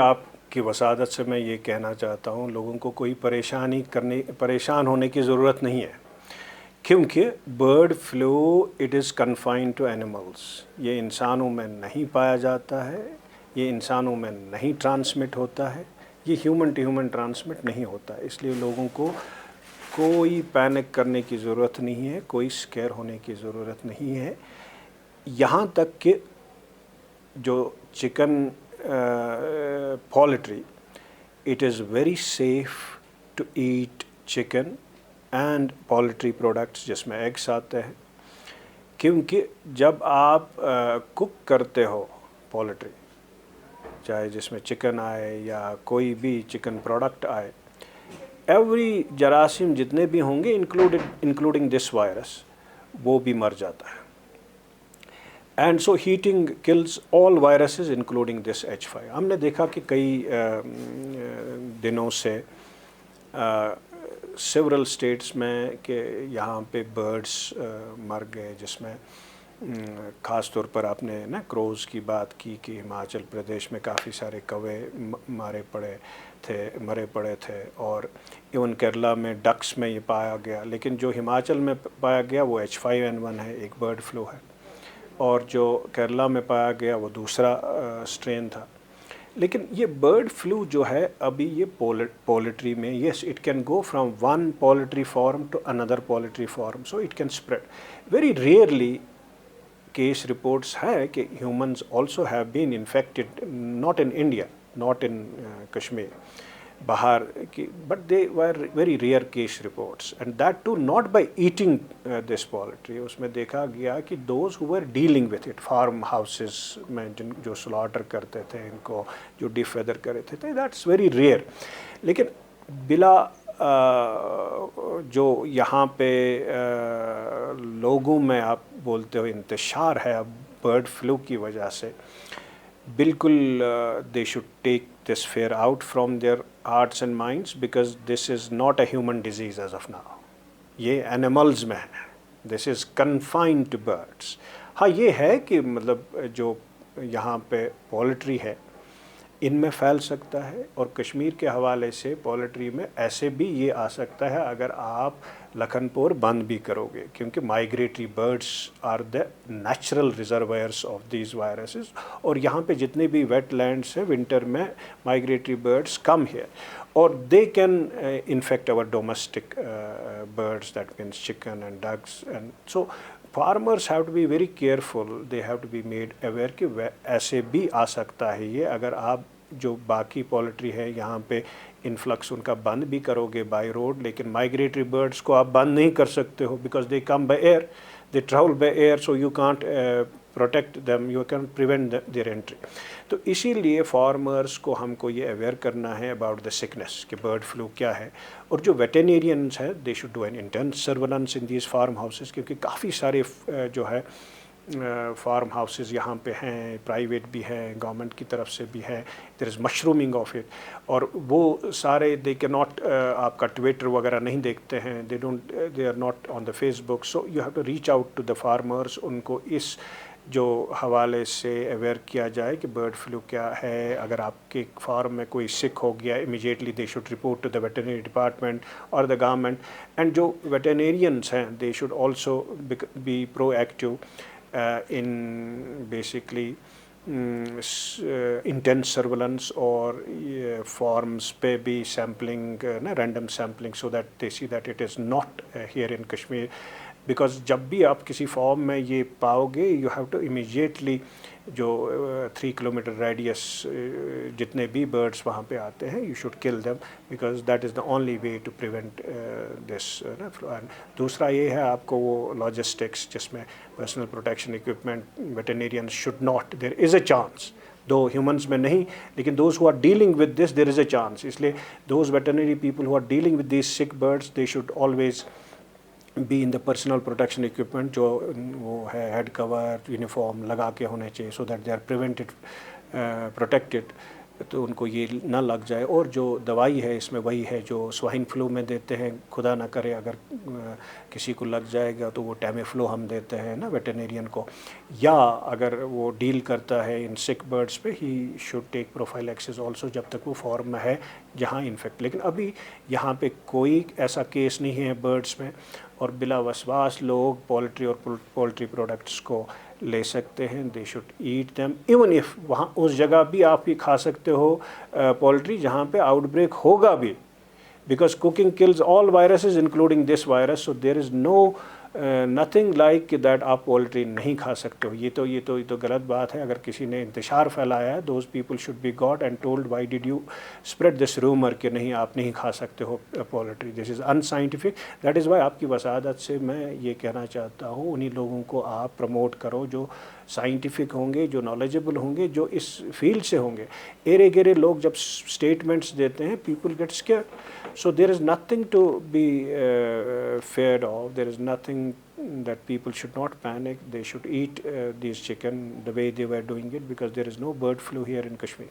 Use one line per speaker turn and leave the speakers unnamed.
آپ کی وسادت سے میں یہ کہنا چاہتا ہوں لوگوں کو کوئی پریشان ہونے کی ضرورت نہیں ہے، کیونکہ bird flu it is confined to animals. یہ انسانوں میں نہیں پایا جاتا ہے، یہ انسانوں میں نہیں ٹرانسمٹ ہوتا ہے، یہ ہیومن ٹو ہیومن ٹرانسمٹ نہیں ہوتا. اس لیے لوگوں کو کوئی پینک کرنے کی ضرورت نہیں ہے، کوئی سکیر ہونے کی ضرورت نہیں ہے. یہاں تک کہ جو chicken poultry, it is very safe to eat chicken and poultry products جس میں ایگس آتے ہیں، کیونکہ جب آپ کک کرتے ہو پولٹری، چاہے جس میں چکن آئے یا کوئی بھی چکن پروڈکٹ آئے، ایوری جراثیم جتنے بھی ہوں گے انکلوڈنگ دس وائرس، وہ بھی مر جاتا ہے. And so heating kills all viruses including this H5. ہم نے دیکھا کہ کئی دنوں سے سیورل اسٹیٹس میں کہ یہاں پہ برڈس مر گئے، جس میں خاص طور پر آپ نے نا کروز کی بات کی کہ ہماچل پردیش میں کافی سارے کوے مرے پڑے تھے، اور ایون کیرلا میں ڈکس میں یہ پایا گیا. لیکن جو ہماچل میں پایا گیا وہ H5N1 ہے، ایک برڈ فلو ہے، اور جو کیرلا میں پایا گیا وہ دوسرا اسٹرین تھا. لیکن یہ برڈ فلو جو ہے ابھی یہ پولٹری میں، yes it can go from one poultry farm to another poultry farm, so it can spread. Very rarely case reports ہے کہ humans also have been infected, not in India, not in Kashmir, باہر کی، but they were very rare case reports, and that too not by eating this poultry. اس میں دیکھا گیا کہ those who were dealing with it, farm houses میں جو slaughter کرتے تھے ان کو، جو ڈی فیدر کرتے تھے، دیٹس ویری ریئر. لیکن بلا جو یہاں پہ لوگوں میں آپ بولتے ہو انتشار ہے اب برڈ فلو کی وجہ سے، بالکل they should take this fear out from their hearts and minds, because this is not a human disease as of now. یہ اینیملز میں ہے، this is confined to birds. ہاں یہ ہے کہ مطلب جو یہاں پہ پولٹری ہے ان میں پھیل سکتا ہے، اور کشمیر کے حوالے سے پولٹری میں ایسے بھی یہ آ سکتا ہے اگر آپ لکھن پور بند بھی کرو گے، کیونکہ migratory birds are the natural reservoirs of these viruses. اور یہاں پہ جتنے بھی ویٹ لینڈس ہیں ونٹر میں مائگریٹری برڈس کم ہے، اور they can infect our domestic birds, that means chicken and ducks. And so farmers have to be very careful, they have to be made aware کہ ایسے بھی آ سکتا ہے یہ. اگر آپ جو باقی پولٹری ہے یہاں پہ انفلکس ان کا بند بھی کرو گے بائی روڈ، لیکن مائگریٹری برڈس کو آپ بند نہیں کر سکتے ہو، because they come by air, they travel by air, so you can't protect them, you can prevent their entry. تو اسی لیے فارمرس کو ہم کو یہ اویئر کرنا ہے اباؤٹ دا سکنس کہ برڈ فلو کیا ہے. اور جو ویٹینیرینس ہے they should do an intense surveillance in these farm houses, کیونکہ کافی سارے جو ہے فارم ہاؤسز یہاں پہ ہیں، پرائیویٹ بھی ہیں، گورنمنٹ کی طرف سے بھی ہے، دیر از مشرومنگ آف اٹ. اور وہ سارے دے کے ناٹ آپ کا ٹویٹر وغیرہ نہیں دیکھتے ہیں، they are not on the Facebook. So you have to reach out to the farmers, ان کو اس جو حوالے سے اویئر کیا جائے کہ برڈ فلو کیا ہے. اگر آپ کے فارم میں کوئی سک ہو گیا، immediately they should report to the veterinary department اور دا گورنمنٹ. اینڈ جو ویٹرنیرینس ہیں they should also be proactive in basically intense surveillance اور forms پہ بھی sampling، random sampling, so that they see that it is not here in Kashmir. Because جب بھی آپ کسی فارم میں یہ پاؤ گے یو ہیو ٹو امیجیٹلی جو 3 کلومیٹر ریڈیس جتنے بھی برڈس وہاں پہ آتے ہیں you should cull them, because that is the only way to prevent this flu. دوسرا یہ ہے آپ کو وہ لاجسٹکس جس میں personal protection equipment, veterinarian should not, there is a chance, though humans میں نہیں، لیکن those who are dealing with this there is a chance. اس لیے those veterinary people who are dealing with these sick birds they should always be in the personal protection equipment, جو وہ ہے head کور، uniform لگا کے ہونے چاہیے، so that they are prevented protected تو ان کو یہ نہ لگ جائے. اور جو دوائی ہے اس میں وہی ہے جو سوائن فلو میں دیتے ہیں. خدا نہ کرے اگر کسی کو لگ جائے گا تو وہ ٹیمی فلو ہم دیتے ہیں نا ویٹرینیرین کو, یا اگر وہ ڈیل کرتا ہے ان سک برڈس پہ, ہی شوڈ ٹیک پروفائلیکسس آلسو جب تک وہ فارم میں ہے جہاں انفیکٹ. لیکن ابھی یہاں پہ کوئی ایسا کیس نہیں ہے برڈس میں, اور بلا وسواس لوگ پولٹری اور پولٹری پروڈکٹس کو لے سکتے ہیں. They should eat them even if وہاں اس جگہ بھی آپ بھی کھا سکتے ہو پولٹری جہاں پہ آؤٹ بریک ہوگا بھی, because cooking kills all viruses including this virus. So there is no nothing like that آپ پولٹری نہیں کھا سکتے ہو. یہ تو غلط بات ہے. اگر کسی نے انتشار پھیلایا ہے, those people should be caught and told why did you spread this rumour کہ نہیں آپ نہیں کھا سکتے ہو پولٹری. This is unscientific. That is why آپ کی وسادت سے میں یہ کہنا چاہتا ہوں انہی لوگوں کو آپ پروموٹ کرو جو سائنٹیفک ہوں گے, جو نالجبل ہوں گے, جو اس فیلڈ سے ہوں گے. ایرے گیرے لوگ جب اسٹیٹمنٹس دیتے ہیں people get scared. So there is nothing to be feared of. There is nothing that people should not panic. They should eat these chicken the way they were doing it, because there is no bird flu here in Kashmir.